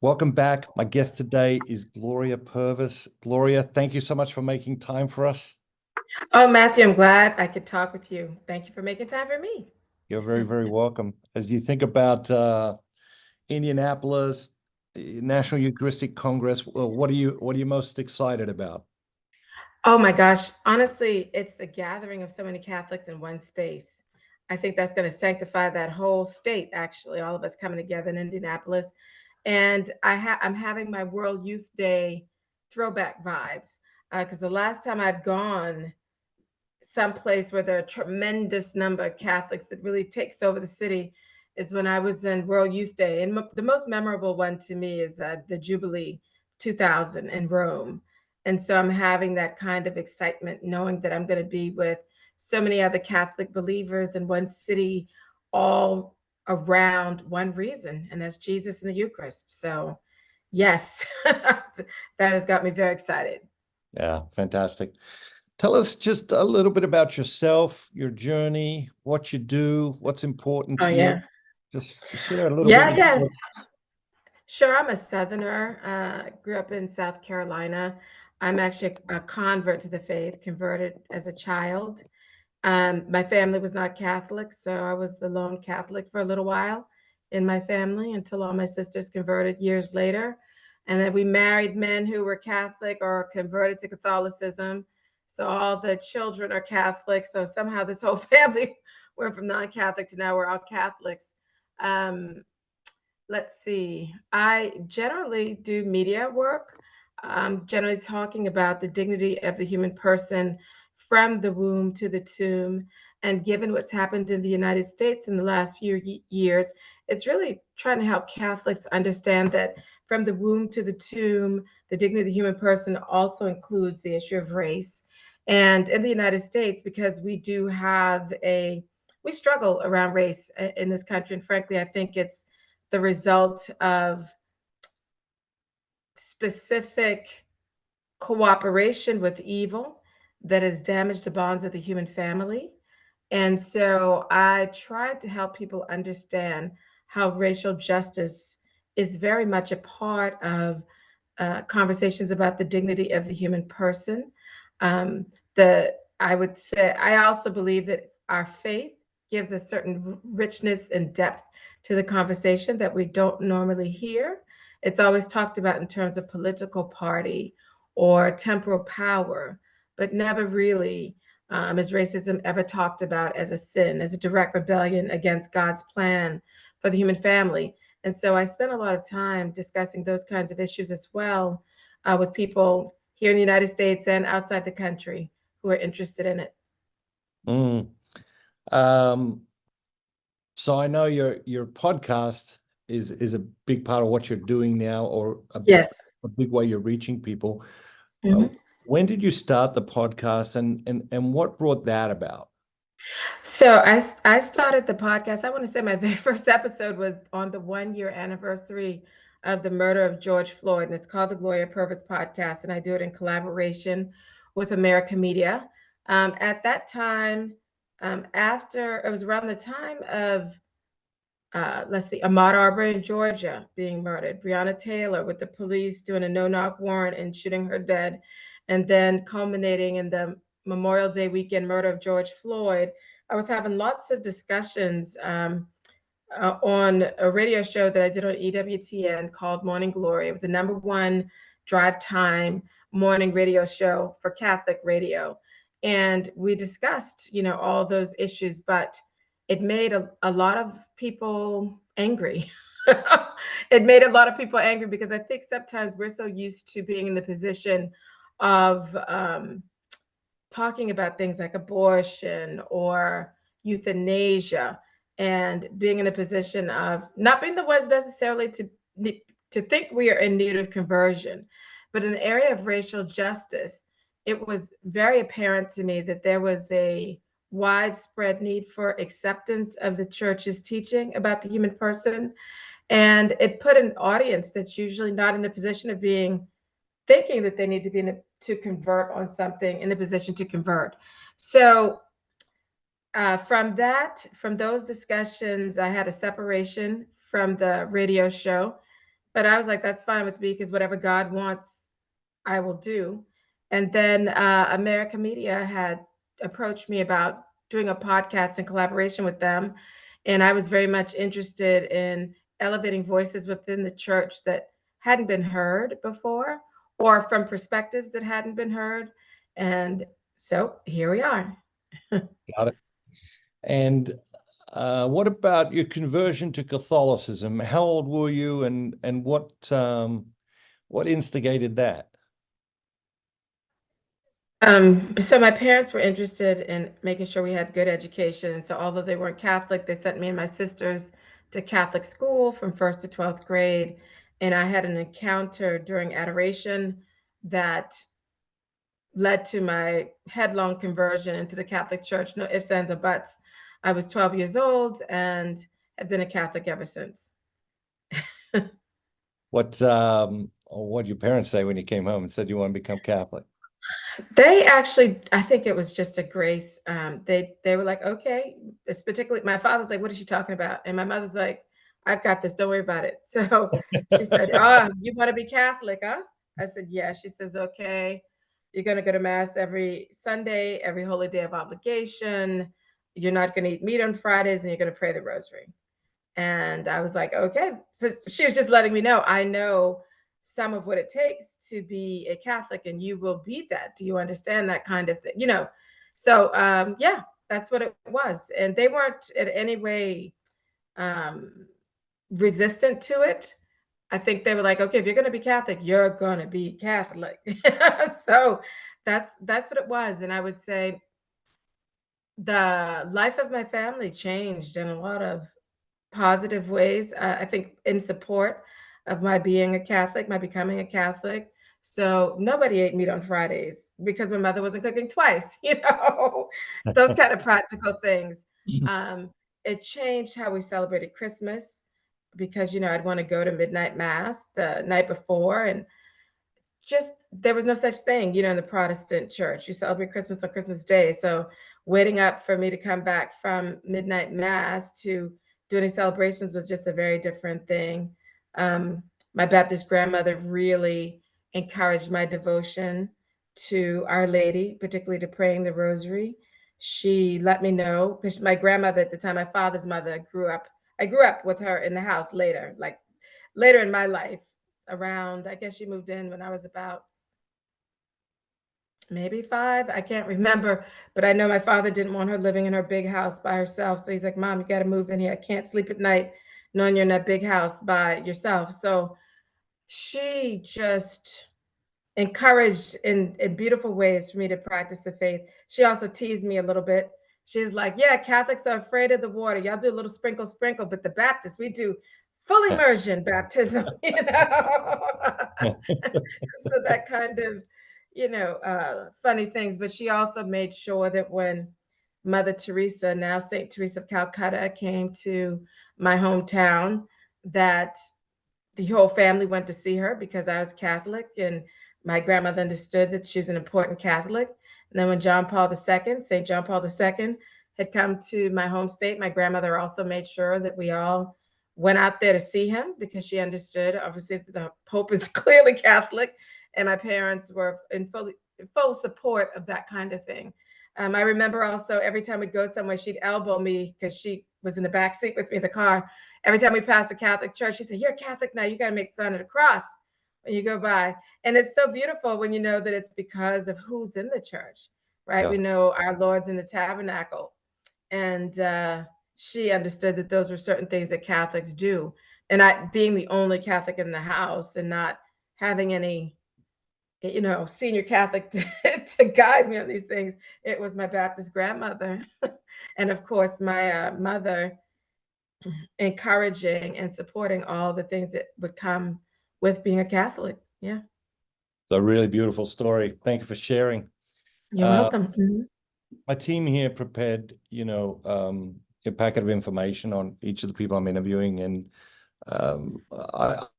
Welcome back. My guest today is Gloria Purvis. Gloria, thank you so much for making time for us. Oh, Matthew, I'm glad I could talk with you. Thank you for making time for me. You're very, very welcome. As you think about Indianapolis, National Eucharistic Congress, well, what are you most excited about? Oh my gosh, honestly, it's the gathering of so many Catholics in one space. I think that's going to sanctify that whole state, actually, all of us coming together in Indianapolis. And I'm having my World Youth Day throwback vibes because the last time I've gone someplace where there are a tremendous number of Catholics that really takes over the city is when I was in World Youth Day. And the most memorable one to me is the Jubilee 2000 in Rome. And so I'm having that kind of excitement, knowing that I'm going to be with so many other Catholic believers in one city, all around one reason, and that's Jesus and the Eucharist. So, yes, that has got me very excited. Yeah, fantastic. Tell us just a little bit about yourself, your journey, what you do, what's important Oh, to you. yeah. Just share a little bit Yeah, with yeah. us. Sure, I'm a Southerner. Grew up in South Carolina. I'm actually a convert to the faith, converted as a child. My family was not Catholic, so I was the lone Catholic for a little while in my family until all my sisters converted years later. And then we married men who were Catholic or converted to Catholicism. So all the children are Catholic. So somehow this whole family went from non-Catholic to now we're all Catholics. Um, Let's see. I generally do media work, generally talking about the dignity of the human person from the womb to the tomb. And given what's happened in the United States in the last few years, it's really trying to help Catholics understand that from the womb to the tomb, the dignity of the human person also includes the issue of race. And in the United States, because we struggle around race in this country. And frankly, I think it's the result of specific cooperation with evil that has damaged the bonds of the human family. And so I tried to help people understand how racial justice is very much a part of conversations about the dignity of the human person. Um, the I would say I also believe that our faith gives a certain richness and depth to the conversation that we don't normally hear. It's always talked about in terms of political party or temporal power, but never really is racism ever talked about as a sin, as a direct rebellion against God's plan for the human family. And so I spent a lot of time discussing those kinds of issues as well with people here in the United States and outside the country who are interested in it. Mm. Um, so I know your podcast is a big part of what you're doing now, or Yes. a big way you're reaching people. Uh, Mhm. when did you start the podcast, and what brought that about? So I started the podcast. I want to say my very first episode was on the 1 year anniversary of the murder of George Floyd, and it's called the Gloria Purvis podcast, and I do it in collaboration with America Media. At that time, after it was around the time of let's see, Ahmaud Arbery in Georgia being murdered, Breonna Taylor with the police doing a no-knock warrant and shooting her dead, and then culminating in the Memorial Day weekend murder of George Floyd. I was having lots of discussions on a radio show that I did on EWTN called Morning Glory. It was the number one drive time morning radio show for Catholic radio. And we discussed, all those issues, but it made a lot of people angry. It made a lot of people angry because I think sometimes we're so used to being in the position of talking about things like abortion or euthanasia and being in a position of not being the ones necessarily to think we are in need of conversion. But in the area of racial justice, it was very apparent to me that there was a widespread need for acceptance of the church's teaching about the human person. And it put an audience that's usually not in a position of being thinking that they need to be to convert on something in a position to convert. So from those discussions, I had a separation from the radio show. but I was like, that's fine with me because whatever God wants, I will do. And then America Media had approached me about doing a podcast in collaboration with them. And I was very much interested in elevating voices within the church that hadn't been heard before, or from perspectives that hadn't been heard. And so here we are. Got it. And what about your conversion to Catholicism? How old were you, and what instigated that? So my parents were interested in making sure we had good education. And so although they weren't Catholic, they sent me and my sisters to Catholic school from first to 12th grade. And I had an encounter during adoration that led to my headlong conversion into the Catholic Church. No ifs, ands, or buts. I was 12 years old and have been a Catholic ever since. What did your parents say when you came home and said you want to become Catholic? They actually, I think it was just a grace. They were like, okay. It's particularly my father's like, what is she talking about? And my mother's like, I've got this. Don't worry about it. So she said, oh, you want to be Catholic, huh? I said, yeah. She says, okay. You're going to go to mass every Sunday, every holy day of obligation. You're not going to eat meat on Fridays, and you're going to pray the rosary. And I was like, okay. So she was just letting me know, I know some of what it takes to be a Catholic, and you will be that. Do you understand that kind of thing? So yeah, that's what it was. And they weren't in any way resistant to it. I think they were like, okay, if you're going to be Catholic, you're going to be Catholic. So that's what it was. And I would say the life of my family changed in a lot of positive ways. I think in support of my being a Catholic, my becoming a Catholic. So nobody ate meat on Fridays because my mother wasn't cooking twice, those kind of practical things. Um, it changed how we celebrated Christmas because, I'd want to go to midnight mass the night before, and just there was no such thing, in the Protestant church. You celebrate Christmas on Christmas Day. So waiting up for me to come back from midnight mass to do any celebrations was just a very different thing. My Baptist grandmother really encouraged my devotion to Our Lady, particularly to praying the rosary. She let me know because my grandmother at the time, my father's mother, I grew up with her in the house later, like later in my life around, I guess she moved in when I was about maybe 5. I can't remember, but I know my father didn't want her living in her big house by herself. So he's like, Mom, you got to move in here. I can't sleep at night knowing you're in that big house by yourself. So she just encouraged in beautiful ways for me to practice the faith. She also teased me a little bit. She's like, yeah, Catholics are afraid of the water. Y'all do a little sprinkle, sprinkle, but the Baptists, we do full immersion baptism, So that kind of, funny things. But she also made sure that when Mother Teresa, now Saint Teresa of Calcutta, came to my hometown, that the whole family went to see her because I was Catholic, and my grandmother understood that she was an important Catholic. And then when St. John Paul II, had come to my home state, my grandmother also made sure that we all went out there to see him because she understood, obviously, that the Pope is clearly Catholic, and my parents were in full support of that kind of thing. I remember also every time we'd go somewhere, she'd elbow me because she was in the back seat with me in the car. Every time we passed a Catholic church, she said, "You're a Catholic now. You got to make the sign of the cross when you go by." And it's so beautiful when you know that it's because of who's in the church, right? Yeah. We know our Lord's in the tabernacle. And she understood that those were certain things that Catholics do. And I, being the only Catholic in the house and not having any, senior Catholic to guide me on these things, it was my Baptist grandmother. And of course, my mother encouraging and supporting all the things that would come with being a Catholic. Yeah. It's a really beautiful story. Thank you for sharing. You're welcome. Mhm. My team here prepared, a packet of information on each of the people I'm interviewing, and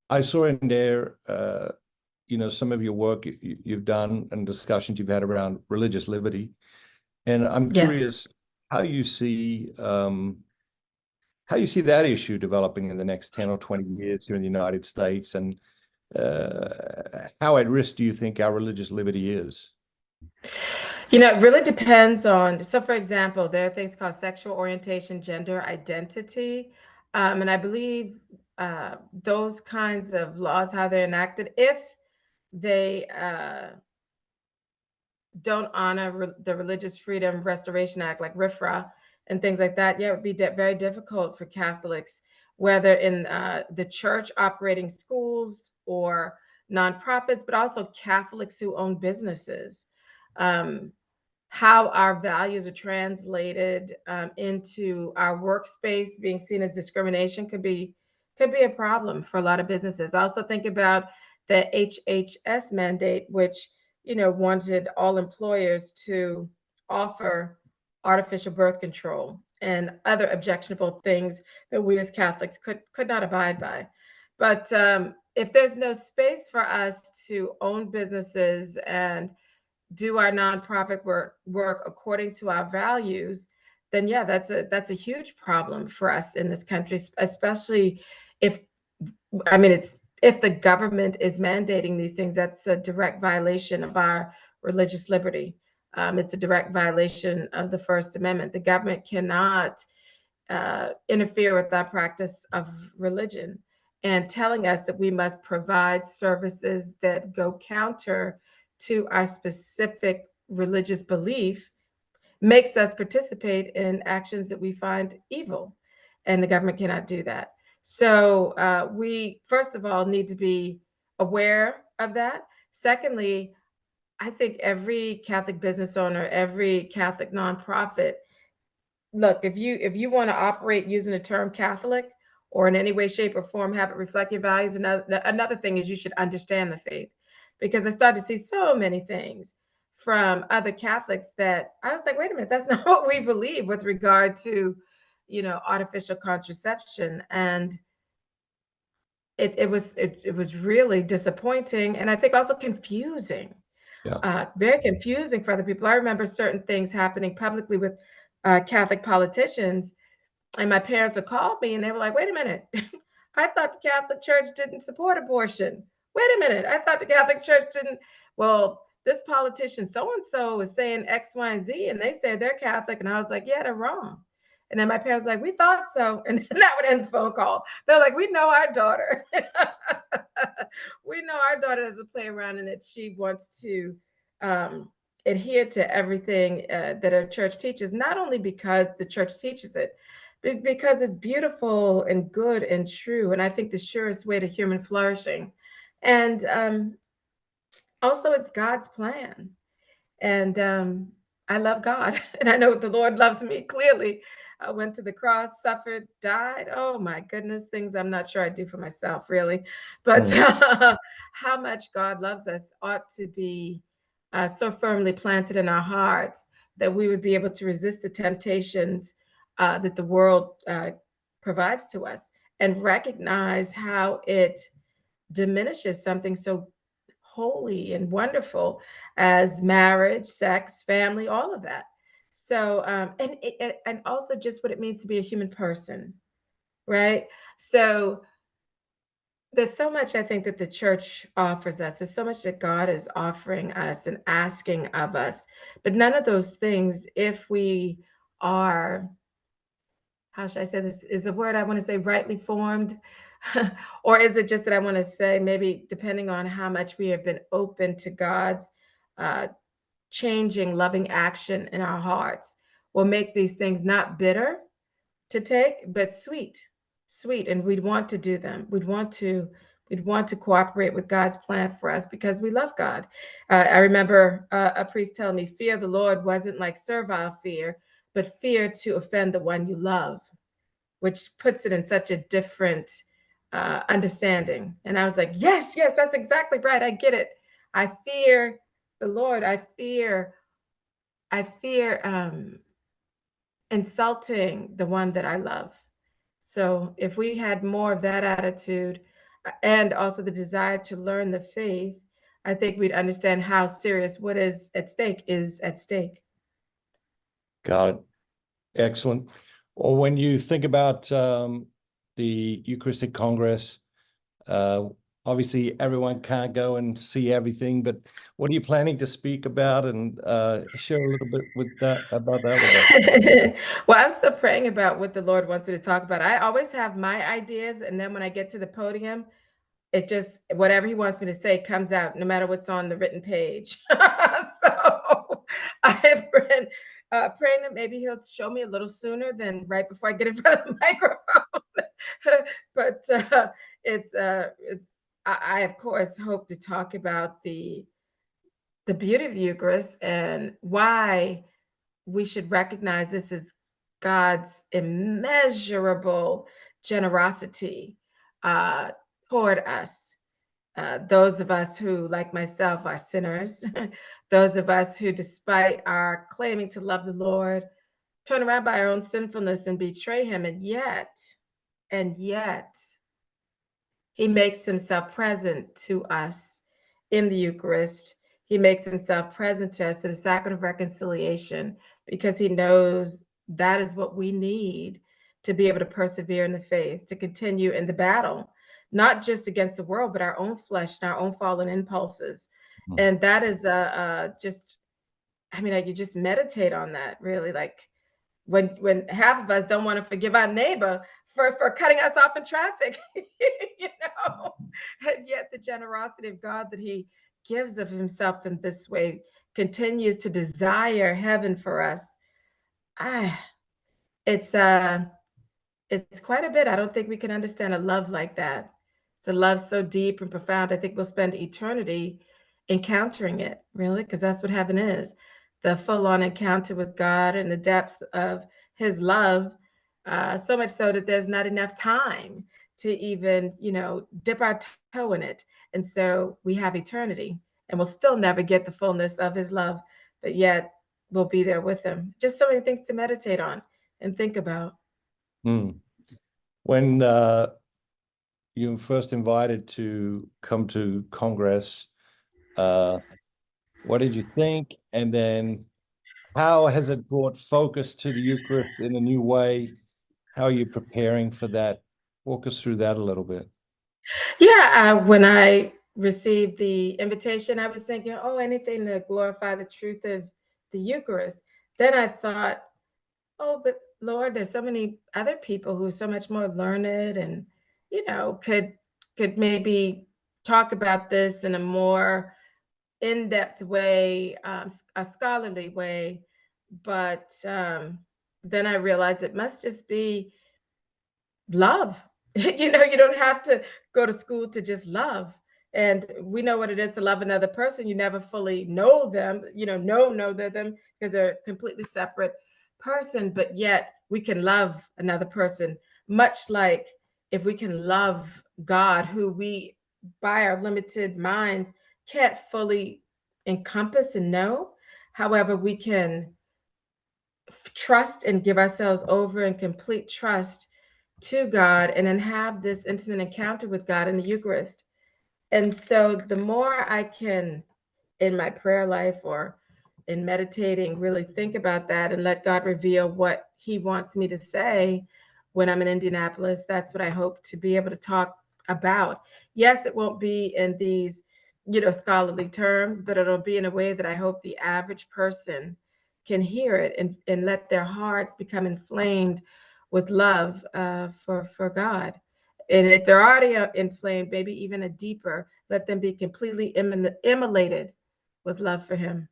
I saw in there, some of your work you've done and discussions you've had around religious liberty, and I'm Yeah. curious how you see how you see that issue developing in the next 10 or 20 years here in the United States, and how at risk do you think our religious liberty is? It really depends on, so for example, there are things called sexual orientation, gender identity. And I believe those kinds of laws, how they're enacted, if they don't honor the Religious Freedom Restoration Act, like RFRA and things like that, yeah, it would be very difficult for Catholics, whether in the church operating schools or nonprofits, but also Catholics who own businesses. How our values are translated into our workspace being seen as discrimination could be a problem for a lot of businesses. I also think about the HHS mandate, which wanted all employers to offer artificial birth control and other objectionable things that we as Catholics could not abide by. But if there's no space for us to own businesses and do our nonprofit work according to our values, then yeah, that's a huge problem for us in this country, especially if it's if the government is mandating these things. That's a direct violation of our religious liberty. It's a direct violation of the First Amendment. The government cannot interfere with our practice of religion, and telling us that we must provide services that go counter to our specific religious belief makes us participate in actions that we find evil, and the government cannot do that. So we, first of all, need to be aware of that. Secondly, I think every Catholic business owner, every Catholic nonprofit, look, if you want to operate using the term Catholic or in any way, shape, or form have it reflect your values, another thing is you should understand the faith, because I started to see so many things from other Catholics that I was like, wait a minute, that's not what we believe with regard to, artificial contraception. And it was really disappointing, and I think also confusing. Yeah. Very confusing for other people. I remember certain things happening publicly with Catholic politicians, and my parents would call me and they were like, wait a minute, I thought the Catholic Church didn't support abortion. Wait a minute, I thought the Catholic Church didn't. Well, this politician so-and-so is saying X, Y, and Z, and they said they're Catholic. And I was like, yeah, they're wrong. And then my parents were like, we thought so. And then that would end the phone call. They're like, we know our daughter. We know our daughter doesn't play around and that she wants to adhere to everything that our church teaches, not only because the church teaches it, but because it's beautiful and good and true. And I think the surest way to human flourishing. And also, it's God's plan. And I love God. And I know the Lord loves me clearly. I went to the cross, suffered, died. Oh my goodness, things I'm not sure I do for myself, really. But how much God loves us ought to be so firmly planted in our hearts that we would be able to resist the temptations that the world provides to us, and recognize how it diminishes something so holy and wonderful as marriage, sex, family, all of that. So, and also just what it means to be a human person, right? So there's so much I think that the church offers us. There's so much that God is offering us and asking of us, but none of those things, if we are, how should I say this? Is the word I want to say rightly formed? Or is it just that I want to say, maybe depending on how much we have been open to God's uh, changing, loving action in our hearts, will make these things not bitter to take, but sweet. And we'd want to do them. We'd want to cooperate with God's plan for us because we love God. I remember a priest telling me, fear of the Lord wasn't like servile fear, but fear to offend the one you love, which puts it in such a different understanding. And I was like, yes, that's exactly right. I get it. I fear the Lord. I fear insulting the one that I love. So if we had more of that attitude and also the desire to learn the faith, I think we'd understand how serious what is at stake is at stake. Got it. Excellent. Or when you think about the Eucharistic Congress, obviously everyone can't go and see everything, but what are you planning to speak about, and share a little bit about that with us? Well, I'm still praying about what the Lord wants me to talk about. I always have my ideas, and then when I get to the podium, it just whatever he wants me to say comes out, no matter what's on the written page. So I have been praying that maybe he'll show me a little sooner than right before I get in front of the microphone. But it's I of course hope to talk about the beauty of the Eucharist and why we should recognize this as God's immeasurable generosity uh, toward us. Those of us who, like myself, are sinners, those of us who, despite our claiming to love the Lord, turn around by our own sinfulness and betray Him, and yet, he makes himself present to us in the Eucharist. He makes himself present to us in the sacrament of reconciliation because he knows that is what we need to be able to persevere in the faith, to continue in the battle, not just against the world, but our own flesh and our own fallen impulses. And that is just, I mean, like you just meditate on that really, like when half of us don't want to forgive our neighbor for cutting us off in traffic, you know, and yet the generosity of God that he gives of himself in this way continues to desire heaven for us. Ah, it's it's quite a bit. I don't think we can understand a love like that. It's a love so deep and profound. I think we'll spend eternity encountering it, really, because that's what heaven is, the full-on encounter with God and the depth of his love, so much so that there's not enough time to even, you know, dip our toe in it. And so we have eternity, and we'll still never get the fullness of his love, but yet we'll be there with him. Just so many things to meditate on and think about. When you were first invited to come to Congress, what did you think? And then how has it brought focus to the Eucharist in a new way? How are you preparing for that? Walk us through that a little bit. Yeah, when I received the invitation, I was thinking, oh, anything to glorify the truth of the Eucharist. Then I thought, oh, but Lord, there's so many other people who are so much more learned and, you know, could maybe talk about this in a more in-depth way, a scholarly way. But then I realized it must just be love. You know, you don't have to go to school to just love. And we know what it is to love another person. You never fully know them, you know them because they're a completely separate person, but yet we can love another person, much like if we can love God, who we, by our limited minds, can't fully encompass and know. However, we can trust and give ourselves over in complete trust to God and then have this intimate encounter with God in the Eucharist. And so the more I can in my prayer life or in meditating really think about that and let God reveal what he wants me to say when I'm in Indianapolis, that's what I hope to be able to talk about. Yes, it won't be in these, you know, scholarly terms, but it'll be in a way that I hope the average person can hear it and let their hearts become inflamed with love for God. And if they're already inflamed, maybe even a deeper, let them be completely immolated with love for him.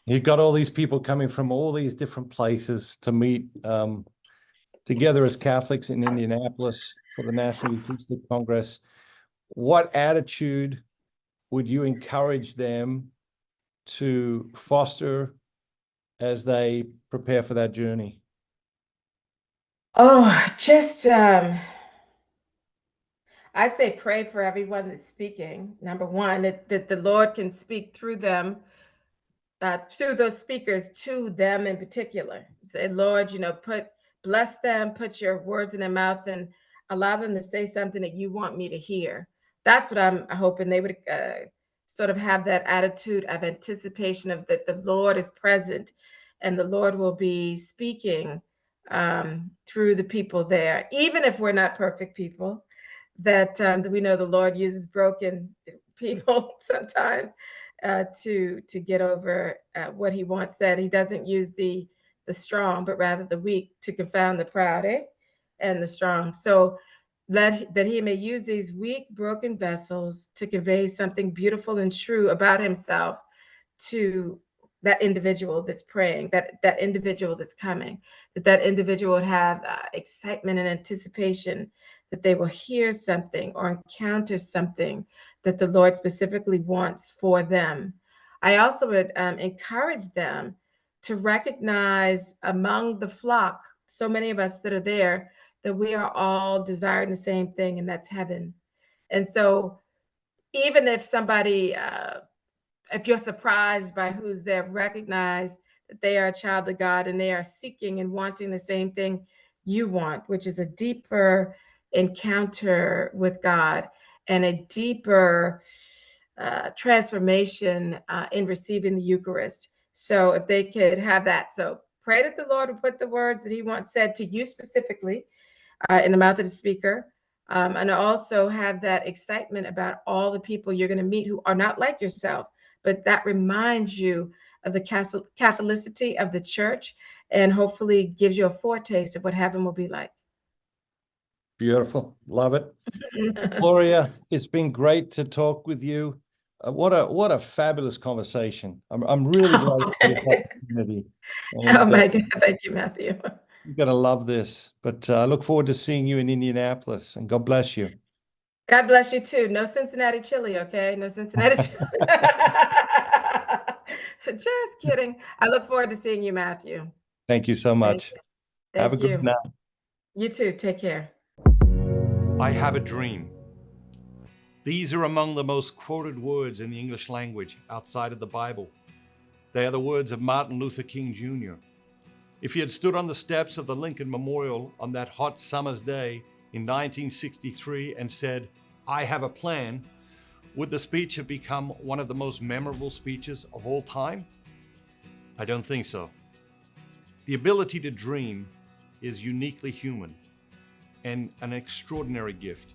You've got all these people coming from all these different places to meet together as Catholics in Indianapolis for the National Eucharistic Congress. What attitude would you encourage them to foster as they prepare for that journey? Oh, just I'd say pray for everyone that's speaking. Number one, that the Lord can speak through them, through those speakers to them in particular. Say, Lord, you know, bless them, put your words in their mouth, and allow them to say something that you want me to hear. That's what I'm hoping they would sort of have that attitude of anticipation of that the Lord is present and the Lord will be speaking through the people there, even if we're not perfect people, that we know the Lord uses broken people sometimes to get over what he once said. He doesn't use the strong, but rather the weak to confound the proud, and the strong. So that he may use these weak, broken vessels to convey something beautiful and true about himself to that individual that's praying, that individual that's coming, that individual would have excitement and anticipation that they will hear something or encounter something that the Lord specifically wants for them. I also would encourage them to recognize among the flock, so many of us that are there, that we are all desiring the same thing, and that's heaven. And so even if somebody, if you're surprised by who's there, recognize that they are a child of God and they are seeking and wanting the same thing you want, which is a deeper encounter with God and a deeper transformation in receiving the Eucharist. So if they could have that. So pray that the Lord will put the words that he wants said to you specifically in the mouth of the speaker. And also have that excitement about all the people you're going to meet who are not like yourself, but that reminds you of the Catholicity of the church and hopefully gives you a foretaste of what heaven will be like. Beautiful. Love it. Gloria, it's been great to talk with you. What a fabulous conversation. I'm really glad for this opportunity. Oh my God. Thank you, Matthew. You're going to love this, but I look forward to seeing you in Indianapolis, and God bless you. God bless you too. No Cincinnati chili, okay? No Cincinnati chili. Just kidding. I look forward to seeing you, Matthew. Thank you so much. Have a good night. You too. Take care. I have a dream. These are among the most quoted words in the English language outside of the Bible. They are the words of Martin Luther King Jr. If he had stood on the steps of the Lincoln Memorial on that hot summer's day in 1963 and said, "I have a plan," would the speech have become one of the most memorable speeches of all time? I don't think so. The ability to dream is uniquely human and an extraordinary gift.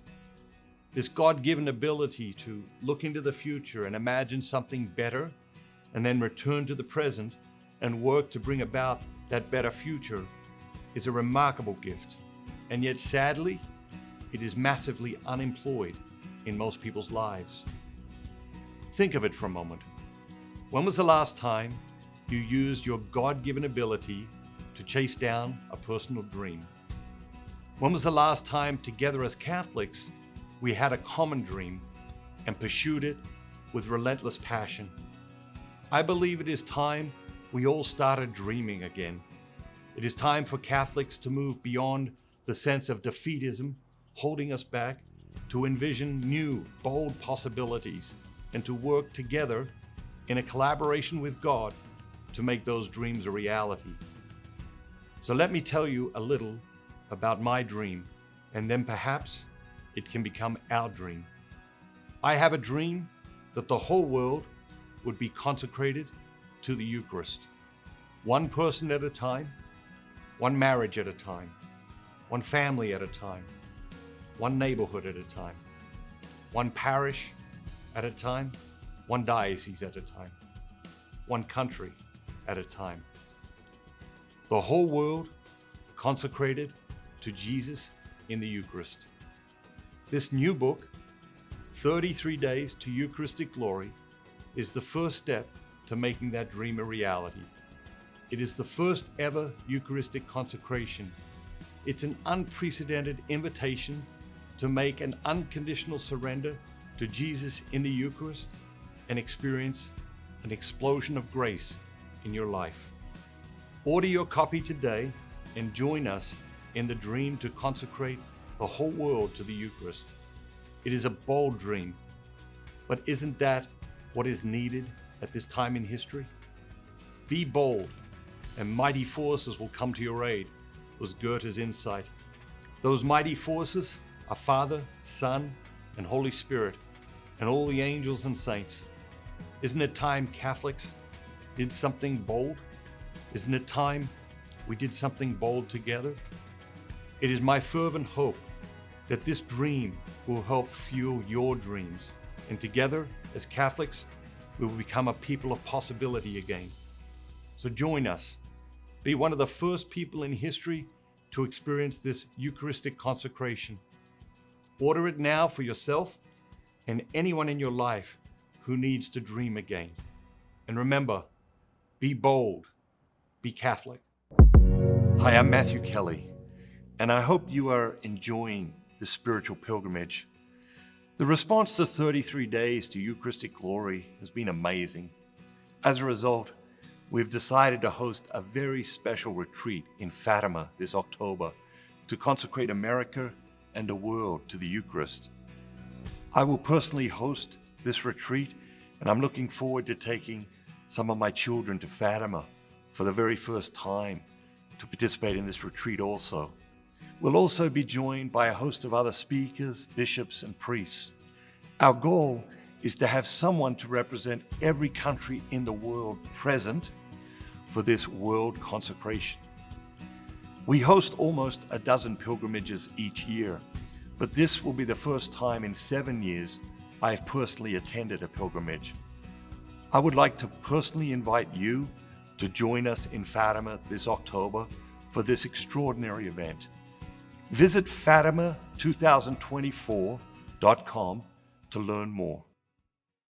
This God-given ability to look into the future and imagine something better and then return to the present and work to bring about that better future is a remarkable gift. And yet, sadly, it is massively unemployed in most people's lives. Think of it for a moment. When was the last time you used your God-given ability to chase down a personal dream? When was the last time together as Catholics we had a common dream and pursued it with relentless passion? I believe it is time we all started dreaming again. It is time for Catholics to move beyond the sense of defeatism holding us back, to envision new, bold possibilities, and to work together in a collaboration with God to make those dreams a reality. So let me tell you a little about my dream, and then perhaps it can become our dream. I have a dream that the whole world would be consecrated to the Eucharist, one person at a time, one marriage at a time, one family at a time, one neighborhood at a time, one parish at a time, one diocese at a time, one country at a time. The whole world consecrated to Jesus in the Eucharist. This new book, 33 Days to Eucharistic Glory, is the first step to making that dream a reality. It is the first ever Eucharistic consecration. It's an unprecedented invitation to make an unconditional surrender to Jesus in the Eucharist and experience an explosion of grace in your life. Order your copy today and join us in the dream to consecrate the whole world to the Eucharist. It is a bold dream, but isn't that what is needed at this time in history? Be bold, and mighty forces will come to your aid, was Goethe's insight. Those mighty forces are Father, Son, and Holy Spirit, and all the angels and saints. Isn't it time Catholics did something bold? Isn't it time we did something bold together? It is my fervent hope that this dream will help fuel your dreams, and together, as Catholics, we will become a people of possibility again. So join us. Be one of the first people in history to experience this Eucharistic consecration. Order it now for yourself and anyone in your life who needs to dream again. And remember, be bold, be Catholic. Hi, I'm Matthew Kelly, and I hope you are enjoying this spiritual pilgrimage. The response to 33 days to Eucharistic glory has been amazing. As a result, we've decided to host a very special retreat in Fatima this October to consecrate America and the world to the Eucharist. I will personally host this retreat, and I'm looking forward to taking some of my children to Fatima for the very first time to participate in this retreat also. We'll also be joined by a host of other speakers, bishops, and priests. Our goal is to have someone to represent every country in the world present for this world consecration. We host almost a dozen pilgrimages each year, but this will be the first time in 7 years I have personally attended a pilgrimage. I would like to personally invite you to join us in Fatima this October for this extraordinary event. Visit Fatima2024.com to learn more.